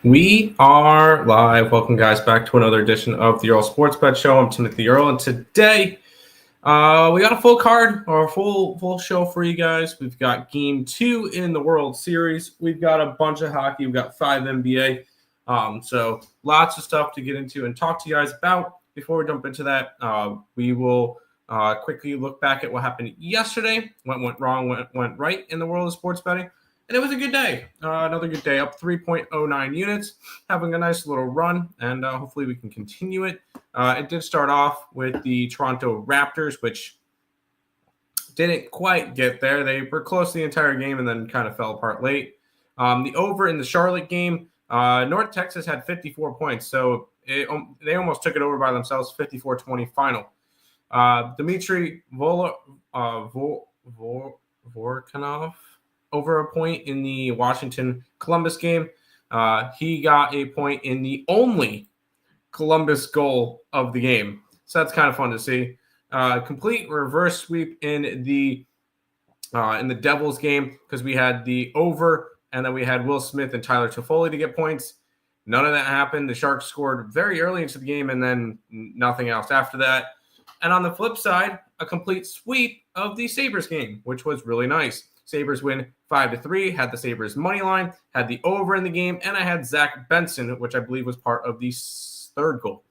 We are live. Welcome, guys, back to another edition of the Earle Sports Bet Show. I'm Timothy Earle, and today we got a full card or a full show for you guys. We've got Game 2 in the World Series. We've got a bunch of hockey. We've got 5 NBA. So lots of stuff to get into and talk to you guys about. Before we jump into that, we will quickly look back at what happened yesterday, what went wrong, what went right in the world of sports betting. And it was a good day. Another good day, up 3.09 units, having a nice little run, and hopefully we can continue it. It did start off with the Toronto Raptors, which didn't quite get there. They were close the entire game and then kind of fell apart late. The over in the Charlotte game, North Texas had 54 points, so they almost took it over by themselves, 54-20 final. Dmitry Vorkanov, over a point in the Washington-Columbus game. He got a point in the only Columbus goal of the game. So that's kind of fun to see. Complete reverse sweep in the Devils game because we had the over and then we had Will Smith and Tyler Toffoli to get points. None of that happened. The Sharks scored very early into the game and then nothing else after that. And on the flip side, a complete sweep of the Sabres game, which was really nice. Sabres win 5-3, had the Sabres money line, had the over in the game, and I had Zach Benson, which I believe was part of the third goal.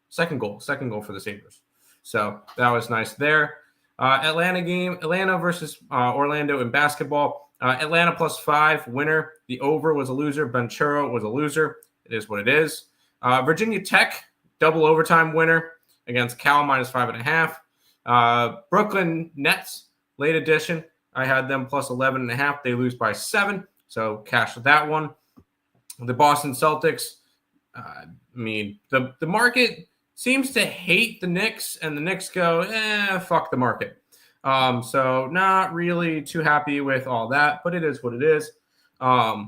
Second goal for the Sabres. So that was nice there. Atlanta game, Atlanta versus Orlando in basketball. Atlanta +5, winner. The over was a loser. Ventura was a loser. It is what it is. Virginia Tech, double overtime winner against Cal -5.5. Brooklyn Nets, late edition. I had them +11.5. They lose by 7, so cashed that one. The Boston Celtics, the market seems to hate the Knicks, and the Knicks go, fuck the market. So not really too happy with all that, but it is what it is. A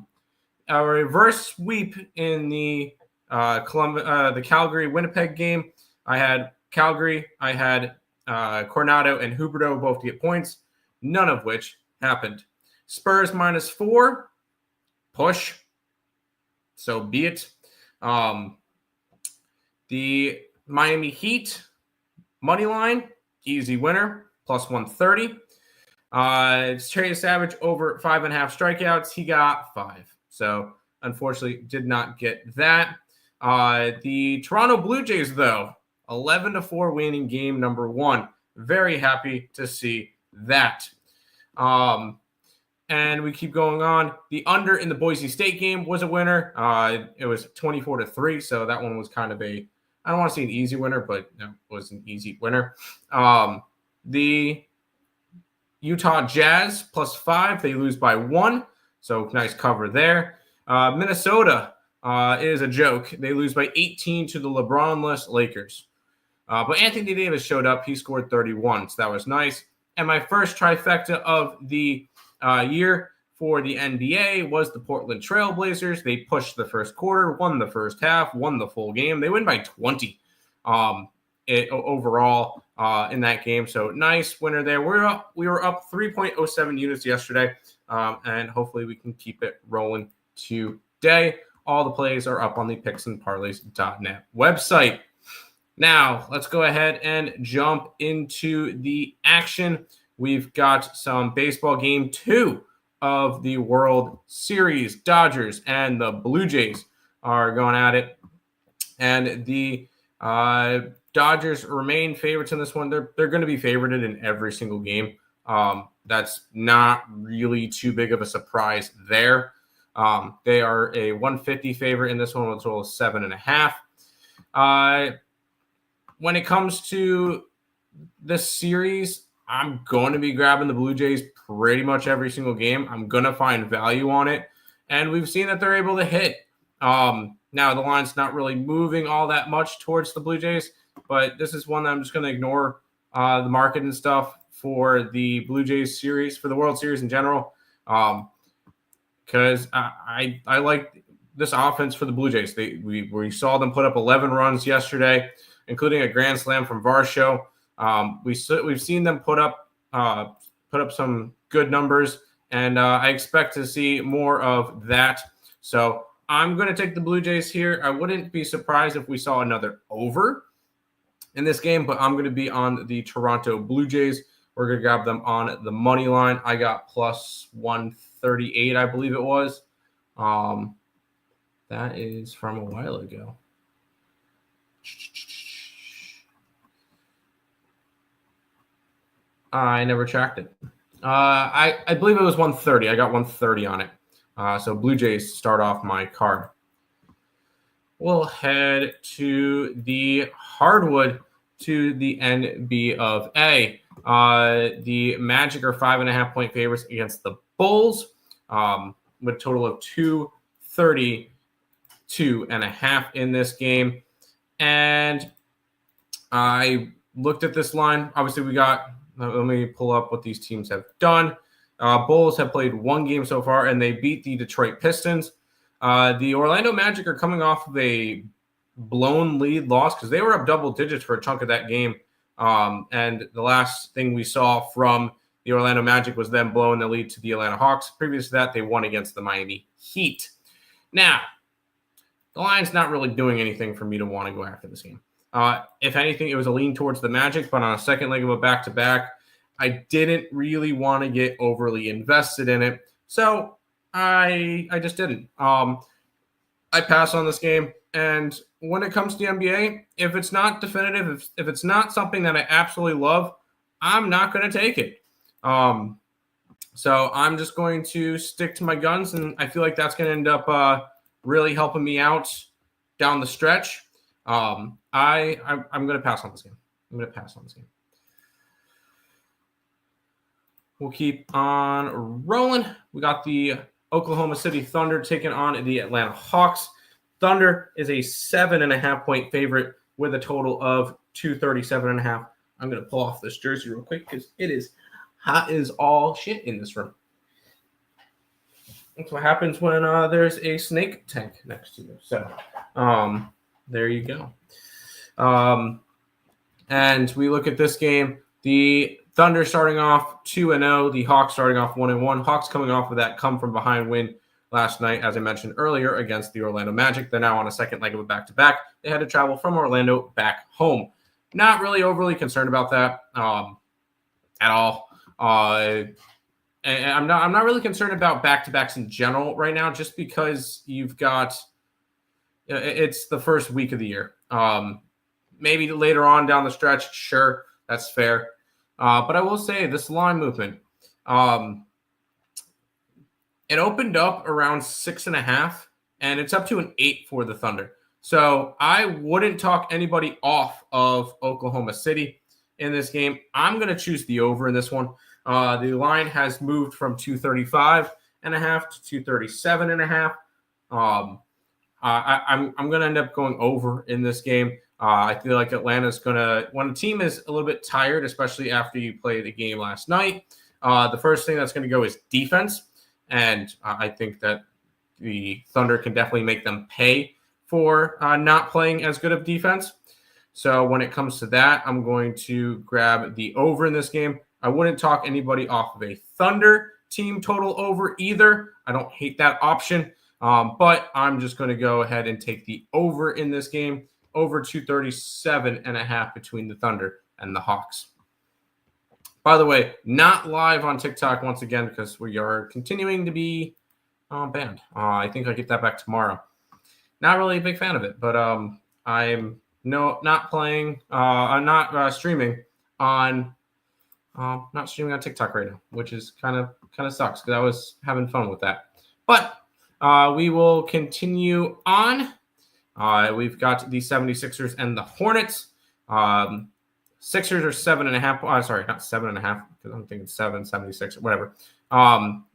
reverse sweep in the Calgary-Winnipeg game. I had Calgary. I had Coronado and Huberdeau both to get points, none of which happened. Spurs -4, push, so be it. The Miami Heat money line, easy winner, +130. Trey Savage over 5.5 strikeouts. He got 5, so unfortunately did not get that. The Toronto Blue Jays, though, 11-4 winning game number 1. Very happy to see that. And we keep going on. The under in the Boise State game was a winner. It was 24-3, so that one was kind of I don't want to say an easy winner, but no, it was an easy winner. The Utah Jazz +5, they lose by 1, so nice cover there. Minnesota is a joke. They lose by 18 to the LeBron-less Lakers. But Anthony Davis showed up. He scored 31, so that was nice. And my first trifecta of the year for the NBA was the Portland Trail Blazers. They pushed the first quarter, won the first half, won the full game. They win by 20 overall in that game. So nice winner there. We were up 3.07 units yesterday, and hopefully we can keep it rolling today. All the plays are up on the picksandparleys.net website. Now, let's go ahead and jump into the action. We've got some baseball game 2 of the World Series. Dodgers and the Blue Jays are going at it. And the Dodgers remain favorites in this one. They're going to be favorited in every single game. That's not really too big of a surprise there. They are a 150 favorite in this one, as well as 7.5. When it comes to this series, I'm going to be grabbing the Blue Jays pretty much every single game. I'm going to find value on it. And we've seen that they're able to hit. Now, the line's not really moving all that much towards the Blue Jays, but this is one that I'm just going to ignore the market and stuff for the Blue Jays series, for the World Series in general, because I like this offense for the Blue Jays. We saw them put up 11 runs yesterday, including a grand slam from Varsho. We've seen them put up some good numbers, and I expect to see more of that. So I'm going to take the Blue Jays here. I wouldn't be surprised if we saw another over in this game, but I'm going to be on the Toronto Blue Jays. We're going to grab them on the money line. I got plus 138, I believe it was. That is from a while ago. I never tracked it. I believe it was 130. I got 130 on it. So Blue Jays start off my card. We'll head to the hardwood to the NB of A. The Magic are 5.5-point favorites against the Bulls with a total of 232.5 in this game. And I looked at this line. Obviously, we got, let me pull up what these teams have done. Bulls have played one game so far, and they beat the Detroit Pistons. The Orlando Magic are coming off of a blown lead loss because they were up double digits for a chunk of that game. And the last thing we saw from the Orlando Magic was them blowing the lead to the Atlanta Hawks. Previous to that, they won against the Miami Heat. Now, the line's not really doing anything for me to want to go after this game. If anything, it was a lean towards the Magic, but on a second leg of a back-to-back, I didn't really want to get overly invested in it. So I just didn't. I pass on this game. And when it comes to the NBA, if it's not definitive, if it's not something that I absolutely love, I'm not going to take it. So I'm just going to stick to my guns, and I feel like that's going to end up really helping me out down the stretch. I'm going to pass on this game. We'll keep on rolling. We got the Oklahoma City Thunder taking on the Atlanta Hawks. Thunder is a 7.5-point favorite with a total of 237.5. I'm going to pull off this jersey real quick because it is hot as all shit in this room. That's what happens when there's a snake tank next to you. So there you go. And we look at this game. The Thunder starting off 2-0. The Hawks starting off 1-1. Hawks coming off of that come-from-behind win last night, as I mentioned earlier, against the Orlando Magic. They're now on a second leg of a back-to-back. They had to travel from Orlando back home. Not really overly concerned about that at all. And I'm not really concerned about back-to-backs in general right now, just because you've got it's the first week of the year. Maybe later on down the stretch, sure, that's fair. But I will say this line movement, it opened up around 6.5, and it's up to an 8 for the Thunder. So I wouldn't talk anybody off of Oklahoma City in this game. I'm going to choose the over in this one. The line has moved from 235.5 to 237.5. I'm going to end up going over in this game. I feel like Atlanta's going to, when a team is a little bit tired, especially after you played a game last night, the first thing that's going to go is defense. And I think that the Thunder can definitely make them pay for not playing as good of defense. So when it comes to that, I'm going to grab the over in this game. I wouldn't talk anybody off of a Thunder team total over either. I don't hate that option, but I'm just going to go ahead and take the over in this game, over 237.5 between the Thunder and the Hawks. By the way, not live on TikTok once again because we are continuing to be banned. I think I get that back tomorrow. Not really a big fan of it, but I'm not playing. I'm not streaming on. Not streaming on TikTok right now, which is kind of sucks because I was having fun with that. But we will continue on. We've got the 76ers and the Hornets. Sixers are 7.5. Sorry, not 7.5 because I'm thinking 76, whatever.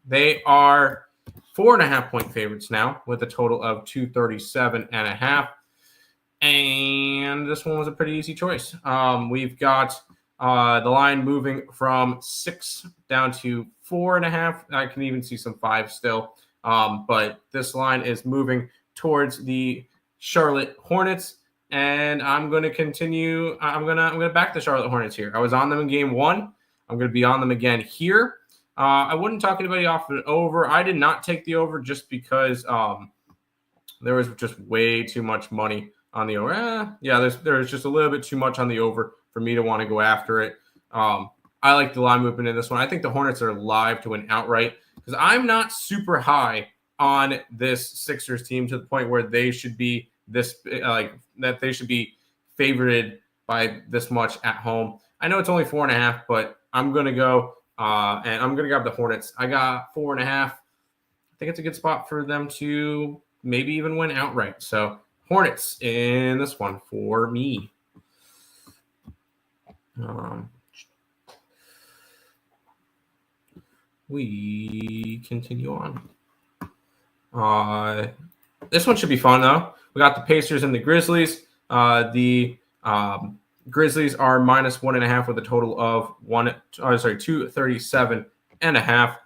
They are 4.5-point favorites now with a total of 237.5. And this one was a pretty easy choice. We've got the line moving from 6 down to 4.5. I can even see some 5 still. But this line is moving towards the Charlotte Hornets. And I'm going to continue. I'm going to back the Charlotte Hornets here. I was on them in game 1. I'm going to be on them again here. I wouldn't talk anybody off of an over. I did not take the over just because There was just way too much money on the over. There's just a little bit too much on the over for me to want to go after it. I like the line movement in this one. I think the Hornets are live to win outright because I'm not super high on this Sixers team to the point where they should be that they should be favored by this much at home. I know it's only 4.5, but I'm going to go and I'm going to grab the Hornets. I got 4.5. I think it's a good spot for them to maybe even win outright. So Hornets in this one for me. We continue on. This one should be fun, though. We got the Pacers and the Grizzlies. The Grizzlies are -1.5 with a total of 237.5.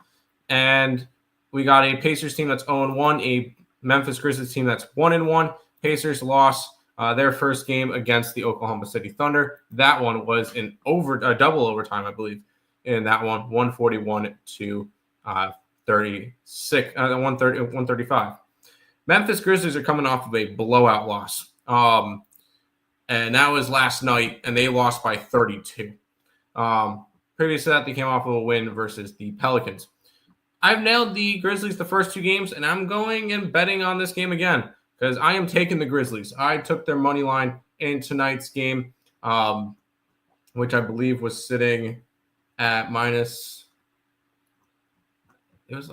And we got a Pacers team that's 0-1, a Memphis Grizzlies team that's 1-1. Pacers lost their first game against the Oklahoma City Thunder. That one was in double overtime, I believe. In that one, 141 to 135. Memphis Grizzlies are coming off of a blowout loss. And that was last night, and they lost by 32. Previous to that, they came off of a win versus the Pelicans. I've nailed the Grizzlies the first two games, and I'm going and betting on this game again because I am taking the Grizzlies. I took their money line in tonight's game, which I believe was sitting at it was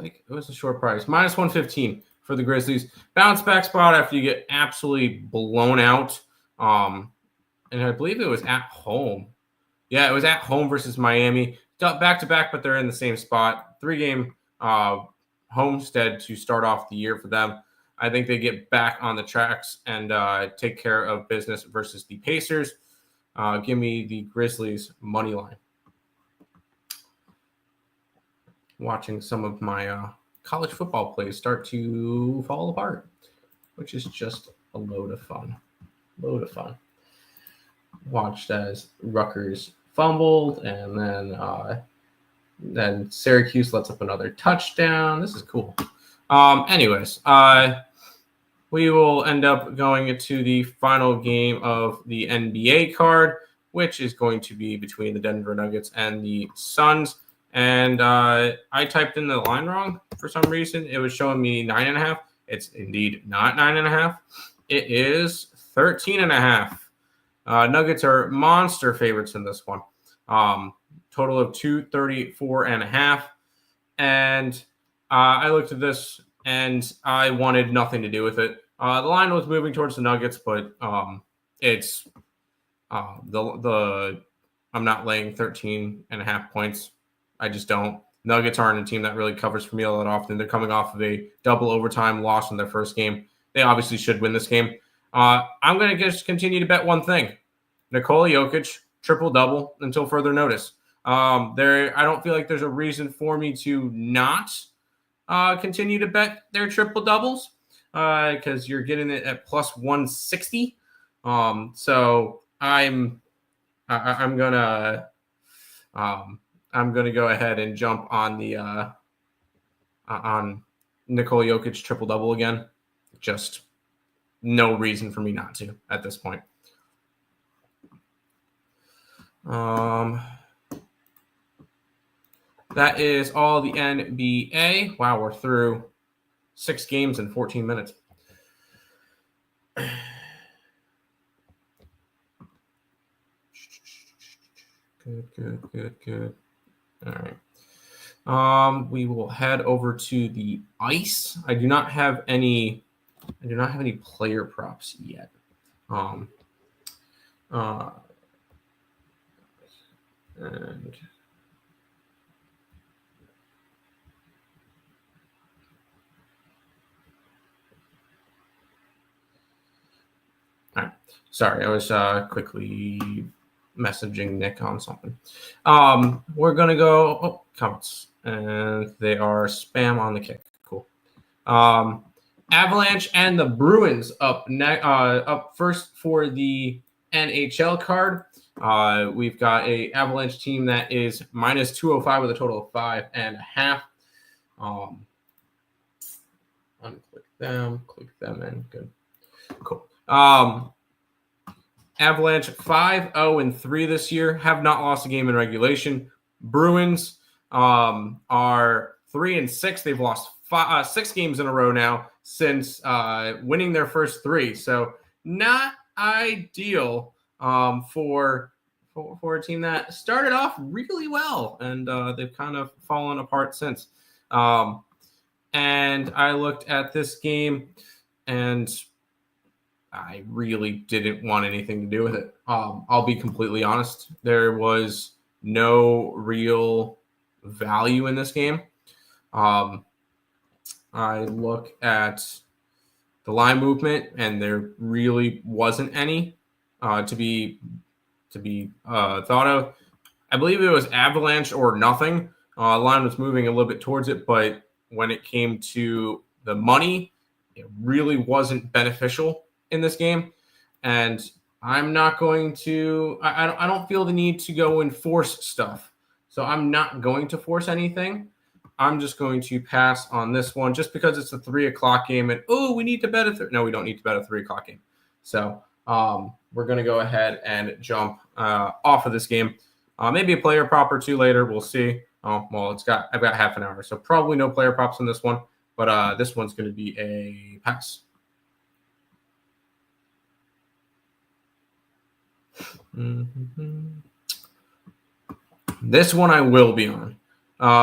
a short price, -115 for the Grizzlies. Bounce back spot after you get absolutely blown out. And I believe it was at home. Yeah, it was at home versus Miami. Back to back, but they're in the same spot. 3-game homestead to start off the year for them. I think they get back on the tracks and take care of business versus the Pacers. Give me the Grizzlies money line. Watching some of my college football plays start to fall apart, which is just a load of fun. Watched as Rutgers fumbled, and then Syracuse lets up another touchdown. This is cool. Anyways, we will end up going to the final game of the NBA card, which is going to be between the Denver Nuggets and the Suns. And I typed in the line wrong for some reason. It was showing me 9.5. It's indeed not 9.5. It is 13.5. Nuggets are monster favorites in this one. Total of 234.5. And I looked at this and I wanted nothing to do with it. The line was moving towards the Nuggets, but it's I'm not laying 13.5 points. I just don't. Nuggets aren't a team that really covers for me all that often. They're coming off of a double overtime loss in their first game. They obviously should win this game. I'm going to just continue to bet one thing. Nikola Jokic, triple-double until further notice. I don't feel like there's a reason for me to not continue to bet their triple-doubles because you're getting it at plus 160. So I'm gonna go ahead and jump on the on Nikola Jokic triple-double again. Just no reason for me not to at this point. That is all the NBA. Wow, we're through 6 games in 14 minutes. Good. All right. We will head over to the ice. I do not have any player props yet. And all right. Sorry, I was quickly messaging Nick on something. We're gonna go comments, and they are spam on the kick. Cool. Avalanche and the Bruins up first for the NHL card. We've got a Avalanche team that is -205 with a total of 5.5. Unclick them, click them in. Good. Cool. Avalanche 5-0-3 this year, have not lost a game in regulation. Bruins are 3-6. They've lost 6 games in a row now since winning their first 3. So not ideal for a team that started off really well, and they've kind of fallen apart since. And I looked at this game, and I really didn't want anything to do with it. I'll be completely honest. There was no real value in this game. I look at the line movement, and there really wasn't any to be thought of. I believe it was Avalanche or nothing. Line was moving a little bit towards it, but when it came to the money, it really wasn't beneficial in this game. And I'm not going to, I don't feel the need to go and force stuff. So I'm not going to force anything. I'm just going to pass on this one just because it's a 3:00 game. And, we need to bet a no, we don't need to bet a 3:00 game. So we're going to go ahead and jump off of this game. Maybe a player prop or two later. We'll see. Oh, well, I've got half an hour. So probably no player props on this one. But this one's going to be a pass. This one I will be on.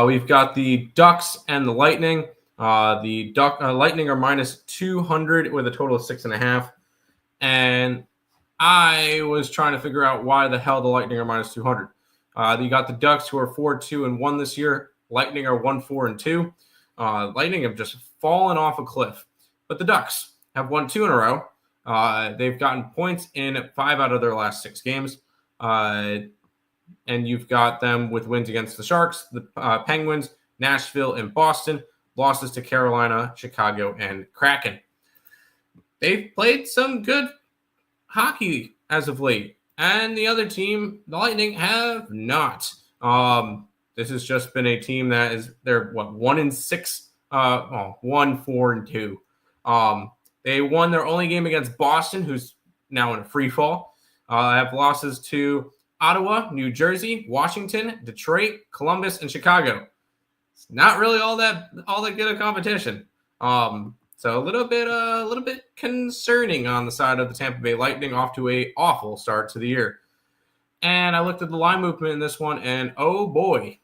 We've got the Ducks and the Lightning. The Lightning are minus 200 with a total of 6.5. And I was trying to figure out why the hell the Lightning are minus 200. You got the Ducks, who are 4-2-1 this year. Lightning are 1-4-2. Lightning have just fallen off a cliff. But the Ducks have won 2 in a row. They've gotten points in 5 out of their last 6 games. And you've got them with wins against the Sharks, the Penguins, Nashville, and Boston. Losses to Carolina, Chicago, and Kraken. They've played some good hockey as of late. And the other team, the Lightning, have not. This has just been a team that they're 1-6, 1-4-2. They won their only game against Boston, who's now in a free fall. Have losses to Ottawa, New Jersey, Washington, Detroit, Columbus, and Chicago. It's not really all that good a competition. So a little bit concerning on the side of the Tampa Bay Lightning, off to a awful start to the year. And I looked at the line movement in this one, and oh boy,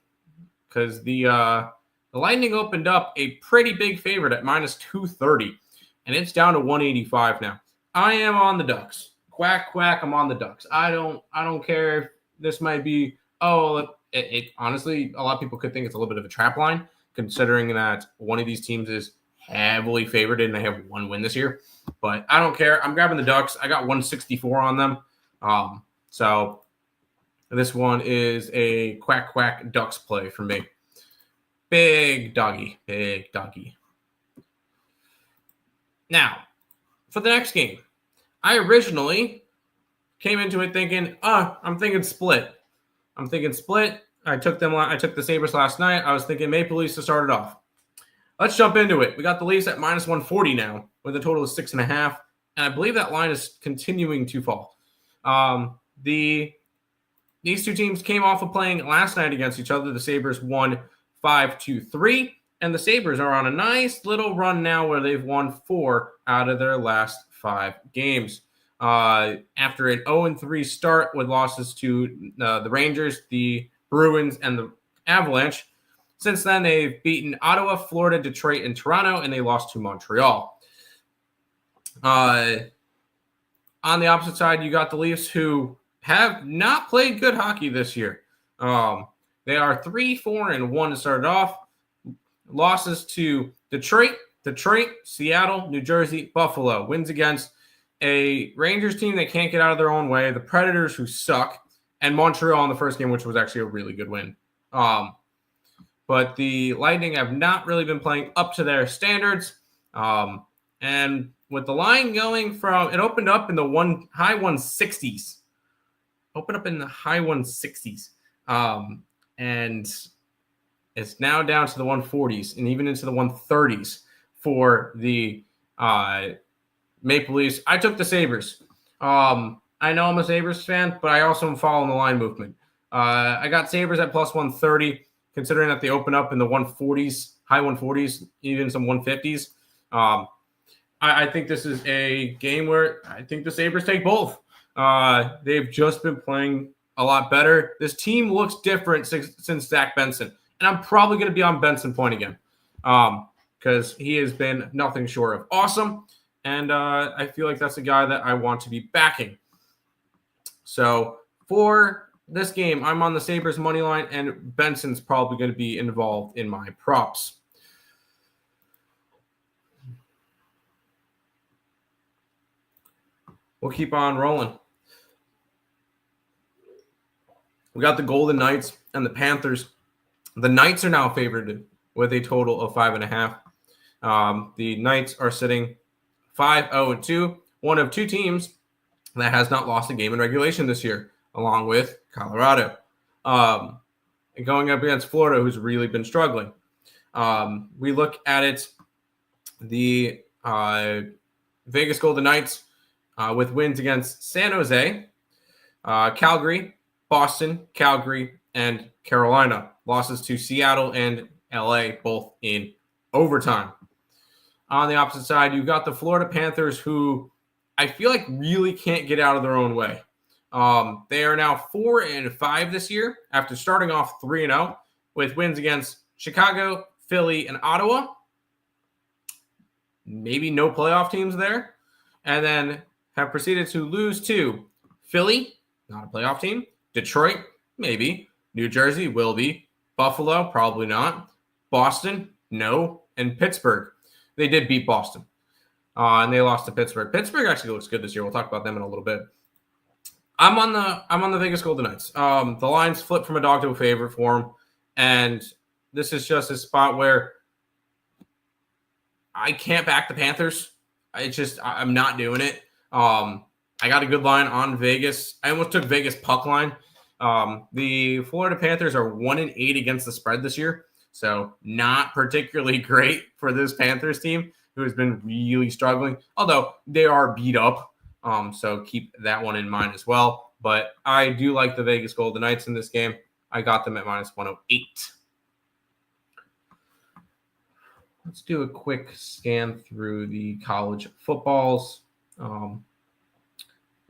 because the Lightning opened up a pretty big favorite at minus 230, and it's down to 185 now. I am on the Ducks. Quack, quack, I'm on the Ducks. I don't care if this might be, honestly, a lot of people could think it's a little bit of a trap line, considering that one of these teams is heavily favored and they have 1 win this year. But I don't care. I'm grabbing the Ducks. I got 164 on them. So this one is a quack, quack Ducks play for me. Big doggy. Now, for the next game, I originally came into it thinking, I'm thinking split. I took the Sabres last night. I was thinking Maple Leafs to start it off. Let's jump into it. We got the Leafs at minus 140 now with a total of 6.5. And I believe that line is continuing to fall. These two teams came off of playing last night against each other. The Sabres won 5-3. And the Sabres are on a nice little run now where they've won 4 out of their last 5 games. After an 0-3 start with losses to the Rangers, the Bruins, and the Avalanche. Since then, they've beaten Ottawa, Florida, Detroit, and Toronto, and they lost to Montreal. On the opposite side, you got the Leafs, who have not played good hockey this year. They are 3-4-1 to start it off. Losses to Detroit, Seattle, New Jersey, Buffalo. Wins against a Rangers team that can't get out of their own way, the Predators, who suck, and Montreal in the first game, which was actually a really good win. But the Lightning have not really been playing up to their standards. And with the line going from, it opened up in the high 160s. And it's now down to the 140s and even into the 130s for the Maple Leafs. I took the Sabres. I know I'm a Sabres fan, but I also am following the line movement. I got Sabres at plus 130, considering that they open up in the 140s, high 140s, even some 150s. I think this is a game where I think the Sabres take both. They've just been playing a lot better. This team looks different since Zach Benson. And I'm probably going to be on Benson point again because he has been nothing short of awesome. And I feel like that's a guy that I want to be backing. So for this game, I'm on the Sabres money line, and Benson's probably going to be involved in my props. We'll keep on rolling. We got the Golden Knights and the Panthers. The Knights are now favored with a total of 5.5. The Knights are sitting 5-0-2, one of two teams that has not lost a game in regulation this year, along with Colorado. And going up against Florida, who's really been struggling. We look at it, the Vegas Golden Knights with wins against San Jose, Calgary, Boston, Calgary, and Carolina. Losses to Seattle and LA, both in overtime. On the opposite side, you've got the Florida Panthers, who I feel like really can't get out of their own way. They are now 4-5 this year after starting off 3-0 with wins against Chicago, Philly, and Ottawa. Maybe no playoff teams there. And then have proceeded to lose to Philly, not a playoff team, Detroit, maybe, New Jersey, will be, Buffalo, probably not, Boston, no, and Pittsburgh. They did beat Boston, and they lost to Pittsburgh. Pittsburgh actually looks good this year. We'll talk about them in a little bit. I'm on the Vegas Golden Knights. The lines flipped from a dog to a favorite for them, and this is just a spot where I can't back the Panthers. I'm not doing it. I got a good line on Vegas. I almost took Vegas puck line. The Florida Panthers are 1-8 against the spread this year, so not particularly great for this Panthers team, who has been really struggling, although they are beat up. So keep that one in mind as well. But I do like the Vegas Golden Knights in this game. I got them at minus 108. Let's do a quick scan through the college footballs.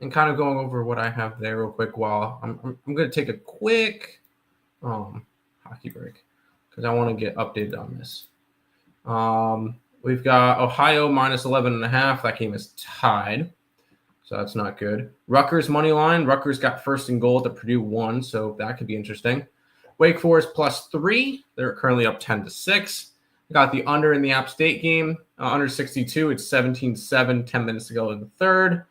And kind of going over what I have there real quick while I'm going to take a quick hockey break because I want to get updated on this. We've got Ohio minus 11.5. That game is tied, so that's not good. Rutgers money line. Rutgers got first and goal at the Purdue 1, so that could be interesting. Wake Forest plus 3. They're currently up 10-6. Got the under in the App State game, under 62. It's 17-7, 10 minutes to go in the third.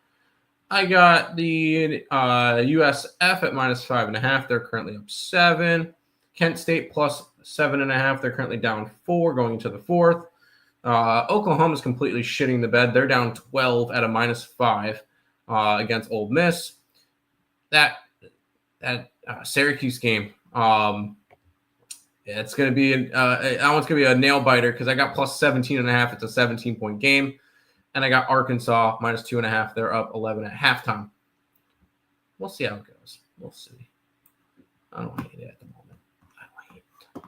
I got the USF at minus 5.5. They're currently up 7. Kent State plus 7.5. They're currently down 4 going into the fourth. Oklahoma's completely shitting the bed. They're down 12 at a minus 5 against Ole Miss. That Syracuse game, it's going to be that one's going to be a nail biter because I got plus 17.5. It's a 17-point game. And I got Arkansas minus 2.5. They're up 11 at halftime. We'll see how it goes. We'll see. I don't hate it at the moment. I don't hate it.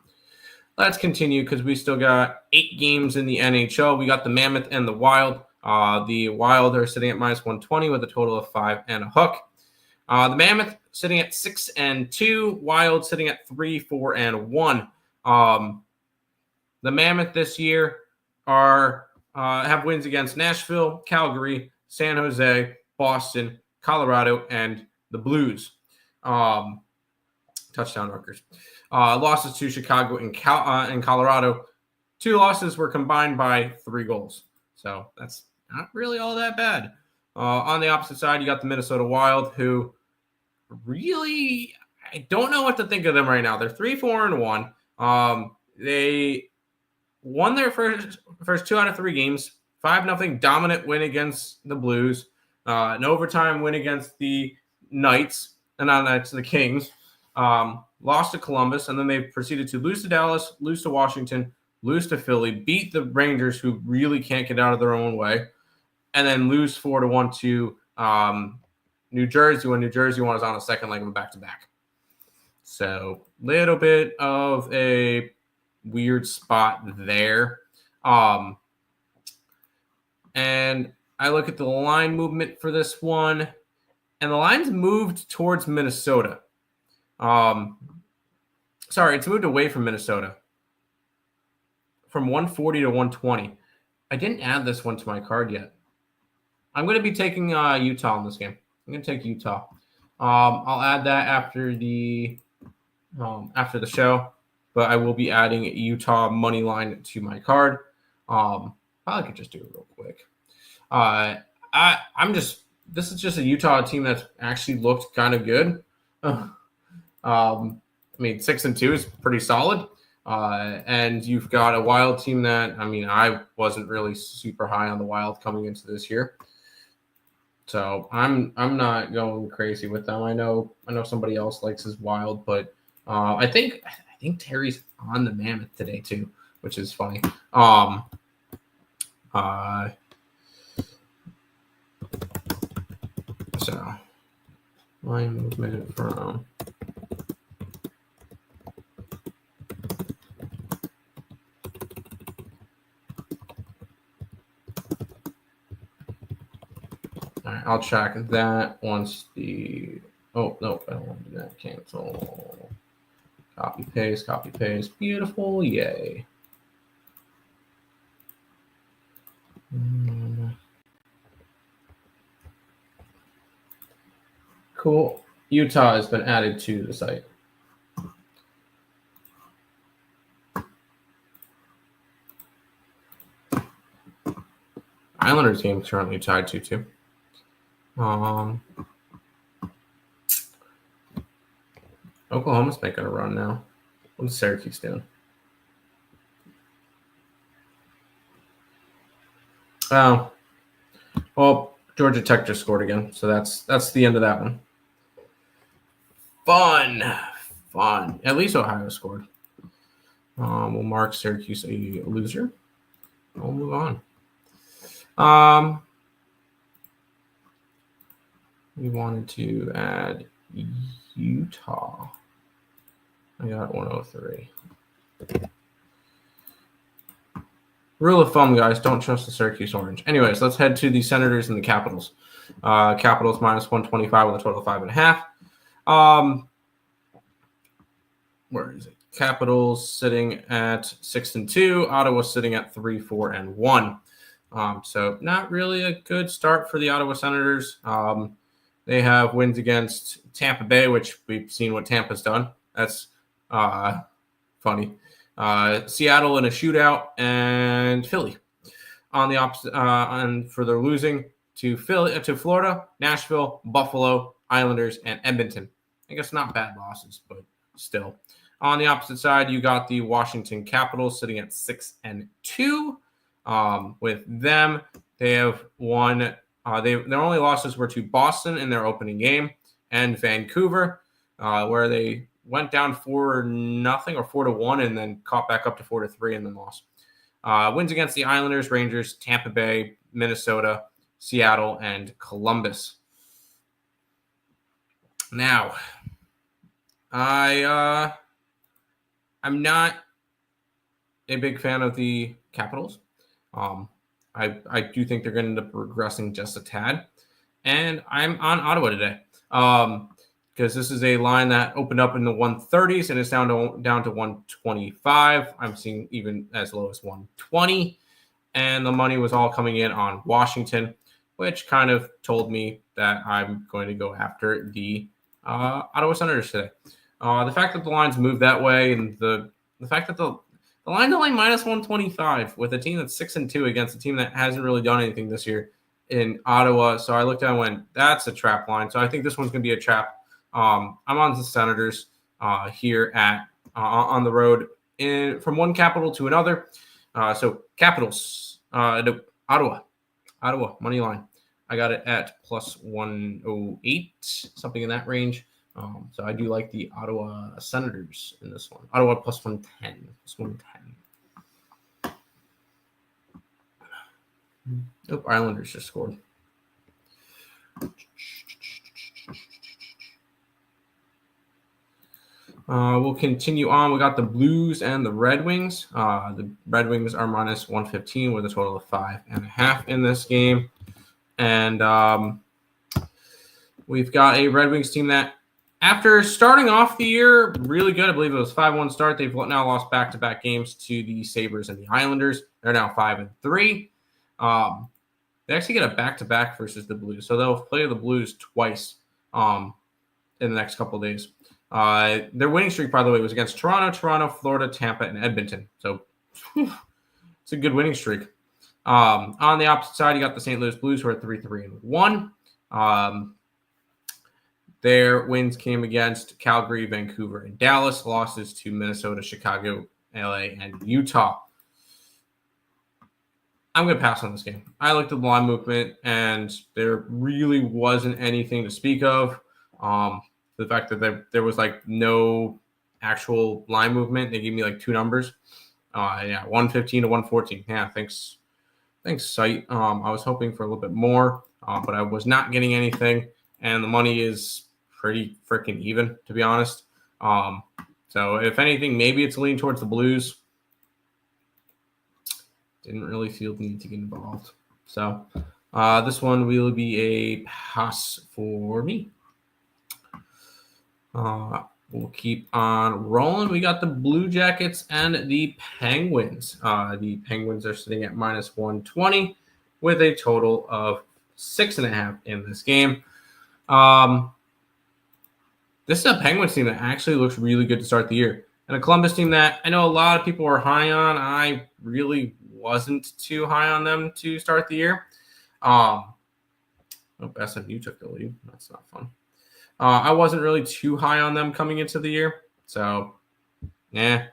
Let's continue because we still got 8 games in the NHL. We got the Mammoth and the Wild. The Wild are sitting at minus 120 with a total of 5 and a hook. The Mammoth sitting at 6-2. Wild sitting at 3-4-1. The Mammoth this year have wins against Nashville, Calgary, San Jose, Boston, Colorado, and the Blues. Touchdown Rutgers. Losses to Chicago and Colorado. 2 losses were combined by 3 goals. So that's not really all that bad. On the opposite side, you got the Minnesota Wild, who really, I don't know what to think of them right now. They're 3-4-1. They won their first 2 out of 3 games. 5-0 dominant win against the Blues. An overtime win against the Knights, and not Knights, the Kings. Lost to Columbus, and then they proceeded to lose to Dallas, lose to Washington, lose to Philly, beat the Rangers, who really can't get out of their own way, and then lose 4-1 to New Jersey when New Jersey was on a second leg of a back-to-back. So little bit of a weird spot there. And I look at the line movement for this one, and the line's moved towards Minnesota. Sorry, it's moved away from Minnesota from 140 to 120. I didn't add this one to my card yet. I'm going to be taking Utah in this game. I'm going to take Utah. I'll add that after the show, but I will be adding Utah money line to my card. Probably could just do it real quick. This is just a Utah team that's actually looked kind of good. I mean, 6-2 is pretty solid. And you've got a Wild team that, I mean, I wasn't really super high on the Wild coming into this year. So I'm not going crazy with them. I know somebody else likes his Wild, but I think Terry's on the Mammoth today too, which is funny. So line movement from all right, I'll track that once the oh no, I don't want to do that. Cancel. Copy paste. Beautiful, yay. Cool. Utah has been added to the site. Islanders game currently tied 2-2. Oklahoma's making a run now. What's Syracuse doing? Oh, well, Georgia Tech just scored again, so that's the end of that one. Fun. At least Ohio scored. We'll mark Syracuse a loser. We'll move on. We wanted to add Utah. I got 103. Rule of thumb, guys, don't trust the Syracuse Orange. Anyways, let's head to the Senators and the Capitals. Capitals minus 125 with a total of 5.5. Where is it? Capitals sitting at 6-2. Ottawa sitting at 3-4-1. So not really a good start for the Ottawa Senators. They have wins against Tampa Bay, which we've seen what Tampa's done. That's funny. Seattle in a shootout, and Philly on the opposite. And for their losing to Florida, Nashville, Buffalo, Islanders, and Edmonton. I guess not bad losses, but still. On the opposite side, you got the Washington Capitals sitting at 6-2. With them, they have won. Their only losses were to Boston in their opening game and Vancouver, where they went down 4-0 or 4-1, and then caught back up to 4-3 and then lost. Wins against the Islanders, Rangers, Tampa Bay, Minnesota, Seattle, and Columbus. Now, I'm not a big fan of the Capitals. I do think they're going to end up regressing just a tad. And I'm on Ottawa today because this is a line that opened up in the 130s and it's down to 125. I'm seeing even as low as 120. And the money was all coming in on Washington, which kind of told me that I'm going to go after the Ottawa Senators today. The fact that the lines moved that way and the fact that the line's only minus 125 with a team that's 6-2 against a team that hasn't really done anything this year in Ottawa. So I looked at it and went, that's a trap line. So I think this one's going to be a trap. I'm on the Senators here at on the road from one capital to another. So Capitals, Ottawa money line. I got it at plus 108, something in that range. So I do like the Ottawa Senators in this one. Ottawa plus 110. Plus 110. Oh, Islanders just scored. We'll continue on. We got the Blues and the Red Wings. The Red Wings are minus 115 with a total of 5.5 in this game. And we've got a Red Wings team that, after starting off the year really good, I believe it was 5-1 start, they've now lost back-to-back games to the Sabres and the Islanders. They're now 5-3. They actually get a back-to-back versus the Blues. So they'll play the Blues twice in the next couple of days. Their winning streak, by the way, was against Toronto, Florida, Tampa, and Edmonton. So it's a good winning streak. On the opposite side, you got the St. Louis Blues, who are 3-1. Their wins came against Calgary, Vancouver, and Dallas. Losses to Minnesota, Chicago, LA, and Utah. I'm going to pass on this game. I looked at the line movement, and there really wasn't anything to speak of. The fact that there was no actual line movement. They gave me 2 numbers. 115 to 114. Yeah, thanks, site. I was hoping for a little bit more, but I was not getting anything, and the money is pretty freaking even, to be honest. So if anything, maybe it's leaning towards the Blues. Didn't really feel the need to get involved. So this one will be a pass for me. We'll keep on rolling. We got the Blue Jackets and the Penguins. The Penguins are sitting at minus 120 with a total of 6.5 in this game. This is a Penguins team that actually looks really good to start the year. And a Columbus team that I know a lot of people are high on. I really wasn't too high on them to start the year. SMU took the lead. That's not fun. I wasn't really too high on them coming into the year. So, yeah.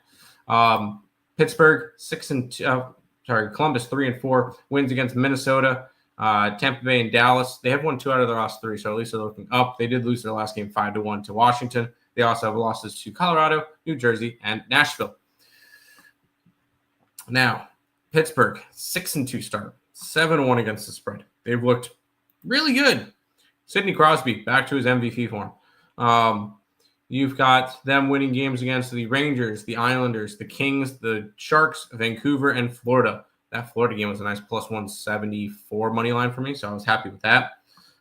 Pittsburgh, Columbus 3-4, wins against Minnesota, Tampa Bay, and Dallas. They have won 2 out of their last 3, so at least they're looking up. They did lose their last game 5-1 to Washington. They also have losses to Colorado, New Jersey, and Nashville. Now, Pittsburgh, 6-2 start, 7-1 against the spread. They've looked really good. Sidney Crosby, back to his MVP form. You've got them winning games against the Rangers, the Islanders, the Kings, the Sharks, Vancouver, and Florida. That Florida game was a nice plus 174 money line for me, so I was happy with that.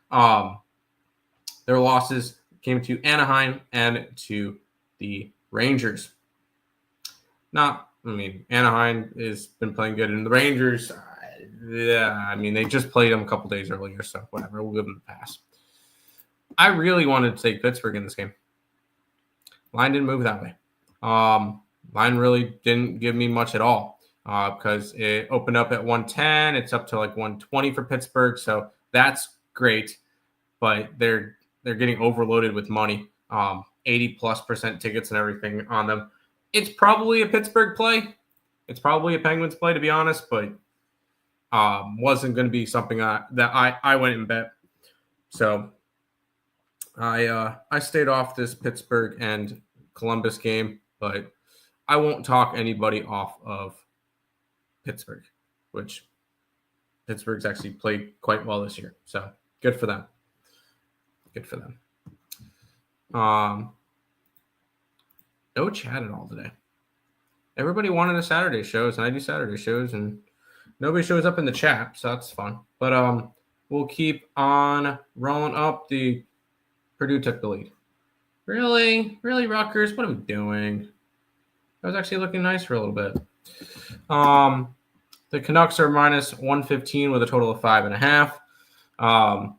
Their losses came to Anaheim and to the Rangers. Anaheim has been playing good, and the Rangers, they just played them a couple days earlier, so whatever, we'll give them the pass. I really wanted to take Pittsburgh in this game. Line didn't move that way. Line really didn't give me much at all because it opened up at 110. It's up to 120 for Pittsburgh, so that's great. But they're getting overloaded with money, 80+% tickets and everything on them. It's probably a Pittsburgh play. It's probably a Penguins play, to be honest, but wasn't going to be something that I went and bet. So I stayed off this Pittsburgh and Columbus game, but I won't talk anybody off of Pittsburgh, which Pittsburgh's actually played quite well this year. So good for them. No chat at all today. Everybody wanted a Saturday shows, and I do Saturday shows, and nobody shows up in the chat, so that's fun. But we'll keep on rolling up. The Purdue took the lead. Really, Rutgers? What are we doing? That was actually looking nice for a little bit. The Canucks are minus 115 with a total of 5.5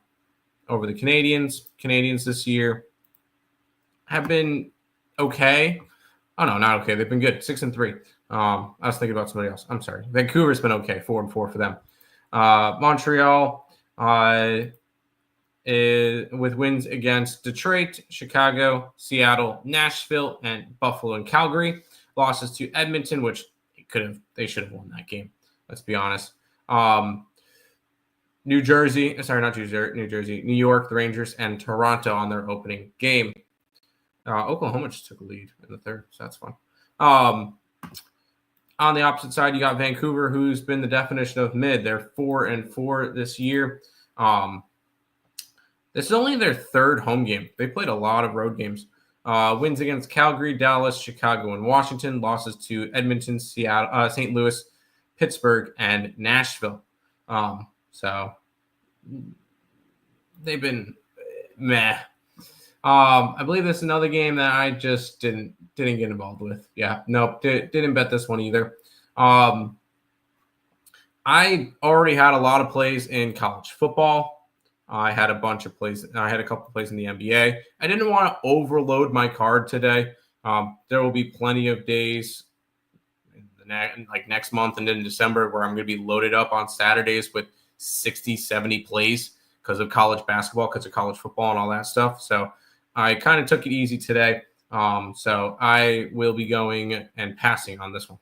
over the Canadians. Canadians this year have been okay. Oh, no, not okay. They've been good. 6-3. I was thinking about somebody else. I'm sorry. Vancouver's been okay. 4-4 for them. Montreal with wins against Detroit, Chicago, Seattle, Nashville, and Buffalo and Calgary. Losses to Edmonton, which they should have won that game. Let's be honest. New York, the Rangers, and Toronto on their opening game. Oklahoma just took a lead in the third, so that's fun. On the opposite side, you got Vancouver, who's been the definition of mid. They're 4-4 this year. This is only their third home game. They played a lot of road games. Wins against Calgary, Dallas, Chicago, and Washington. Losses to Edmonton, Seattle, St. Louis, Pittsburgh, and Nashville. So they've been meh. I believe this is another game that I just didn't get involved with. Yeah, nope, didn't bet this one either. I already had a lot of plays in college football. I had a bunch of plays. I had a couple of plays in the NBA. I didn't want to overload my card today. There will be plenty of days like next month and in December where I'm going to be loaded up on Saturdays with 60, 70 plays because of college basketball, because of college football and all that stuff. So I kind of took it easy today. So I will be going and passing on this one.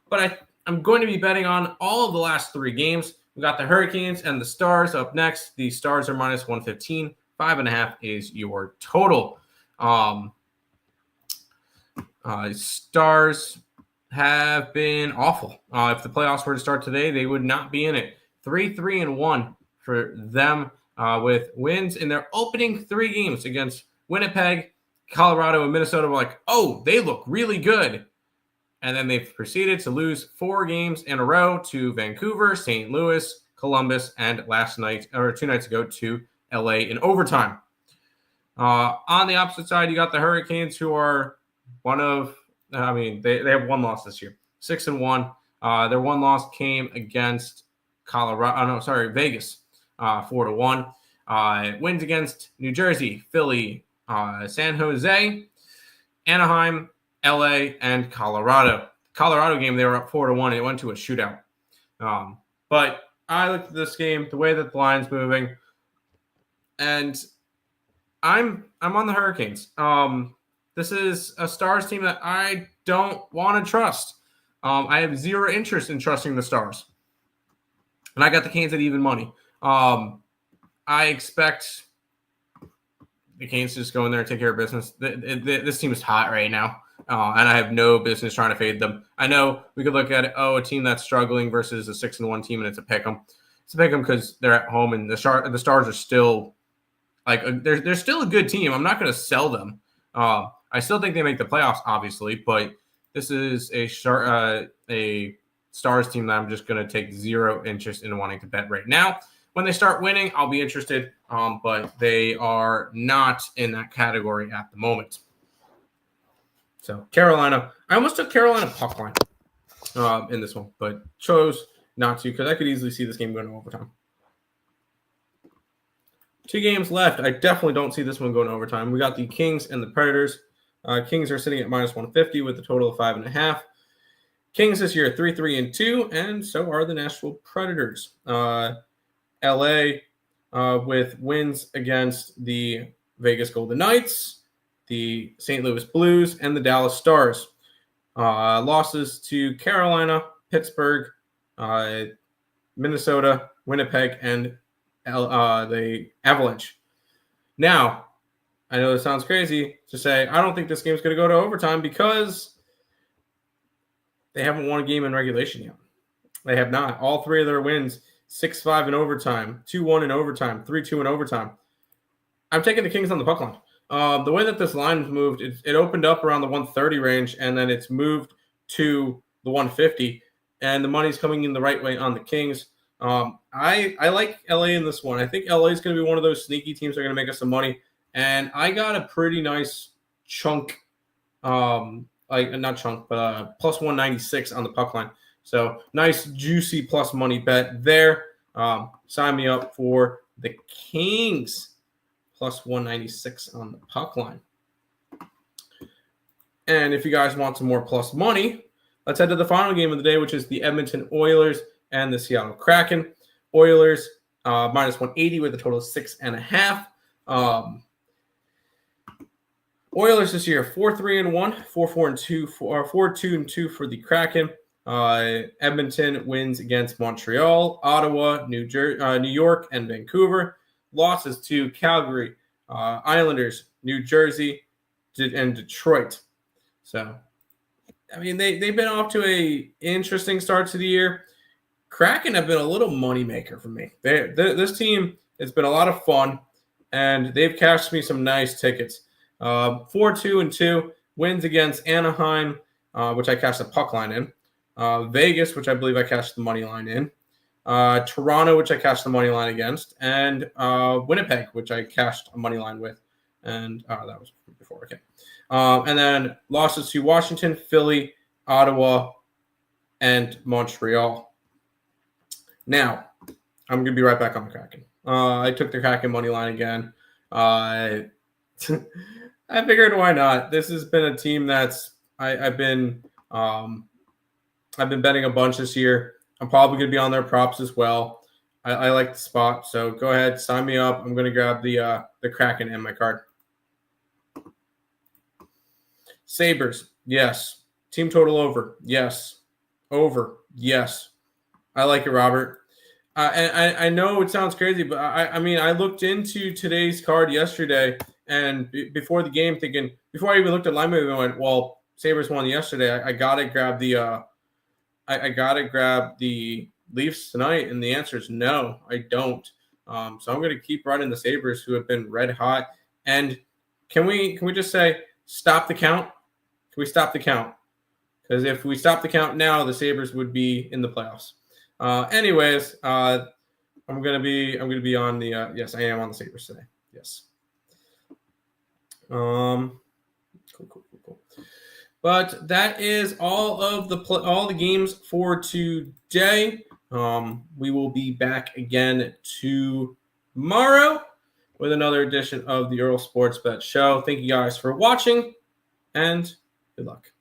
But I'm going to be betting on all of the last three games. We got the Hurricanes and the Stars up next. The Stars are minus 115. 5.5 is your total. Stars have been awful. If the playoffs were to start today, they would not be in it. 3-1 for them with wins in their opening three games against Winnipeg, Colorado, and Minnesota. Were like, oh, they look really good. And then they've proceeded to lose 4 games in a row to Vancouver, St. Louis, Columbus, and 2 nights ago to LA in overtime. On the opposite side, you got the Hurricanes, who are they have one loss this year, 6-1. Their one loss came against Vegas, 4-1. Wins against New Jersey, Philly, San Jose, Anaheim, LA, and Colorado. Colorado game, they were up 4-1. It went to a shootout. But I looked at this game, the way that the line's moving, and I'm on the Hurricanes. This is a Stars team that I don't want to trust. I have zero interest in trusting the Stars. And I got the Canes at even money. I expect the Canes to just go in there and take care of business. This team is hot right now. And I have no business trying to fade them. I know we could look at a team that's struggling versus a 6-1 team, and it's a pick'em. It's a pick'em because they're at home, and the Stars are still they're still a good team. I'm not going to sell them. I still think they make the playoffs, obviously, but this is a Stars team that I'm just going to take zero interest in wanting to bet right now. When they start winning, I'll be interested, but they are not in that category at the moment. So Carolina, I almost took Carolina puck line in this one, but chose not to because I could easily see this game going to overtime. 2 games left. I definitely don't see this one going to overtime. We got the Kings and the Predators. Kings are sitting at minus 150 with a total of 5.5. Kings this year 3-2, and so are the Nashville Predators. LA with wins against the Vegas Golden Knights, the St. Louis Blues, and the Dallas Stars. Losses to Carolina, Pittsburgh, Minnesota, Winnipeg, and the Avalanche. Now, I know it sounds crazy to say I don't think this game's going to go to overtime because they haven't won a game in regulation yet. They have not. All 3 of their wins, 6-5 in overtime, 2-1 in overtime, 3-2 in overtime. I'm taking the Kings on the puck line. The way that this line moved, it opened up around the 130 range, and then it's moved to the 150, and the money's coming in the right way on the Kings. I like LA in this one. I think LA is going to be one of those sneaky teams that are going to make us some money, and I got a pretty nice chunk, plus 196 on the puck line. So nice, juicy plus money bet there. Sign me up for the Kings. Plus 196 on the puck line. And if you guys want some more plus money, let's head to the final game of the day, which is the Edmonton Oilers and the Seattle Kraken. Oilers minus 180 with a total of 6.5. Oilers this year 4-3-1, 4-4-2, 4-2-2 for the Kraken. Edmonton wins against Montreal, Ottawa, New York, and Vancouver. Losses to Calgary, Islanders, New Jersey, and Detroit. So I mean, they've been off to a interesting start to the year. Kraken have been a little moneymaker for me. This team has been a lot of fun, and they've cashed me some nice tickets. 4-2-2 wins against Anaheim, which I cashed the puck line in. Vegas, which I believe I cashed the money line in. Toronto, which I cashed the money line against, and Winnipeg, which I cashed a money line with. And that was before, okay. And then losses to Washington, Philly, Ottawa, and Montreal. Now, I'm going to be right back on the Kraken. I took the Kraken money line again. I figured why not? This has been a team that's I've been betting a bunch this year. I'm probably going to be on their props as well. I like the spot, so go ahead, sign me up. I'm going to grab the Kraken in my card. Sabres, yes. Team total over, yes. Over, yes. I like it, Robert. And I know it sounds crazy, but I mean, I looked into today's card yesterday, and before the game, thinking before I even looked at line movement, I went, well, Sabres won yesterday. I gotta grab the I gotta grab the Leafs tonight, and the answer is no, I don't. So I'm gonna keep running the Sabres, who have been red hot. And can we just say stop the count? Can we stop the count? Because if we stop the count now, the Sabres would be in the playoffs. Anyways, I'm gonna be on the yes, I am on the Sabres today. Yes. Cool. But that is all of all the games for today. We will be back again tomorrow with another edition of the Earle Sports Bet Show. Thank you guys for watching, and good luck.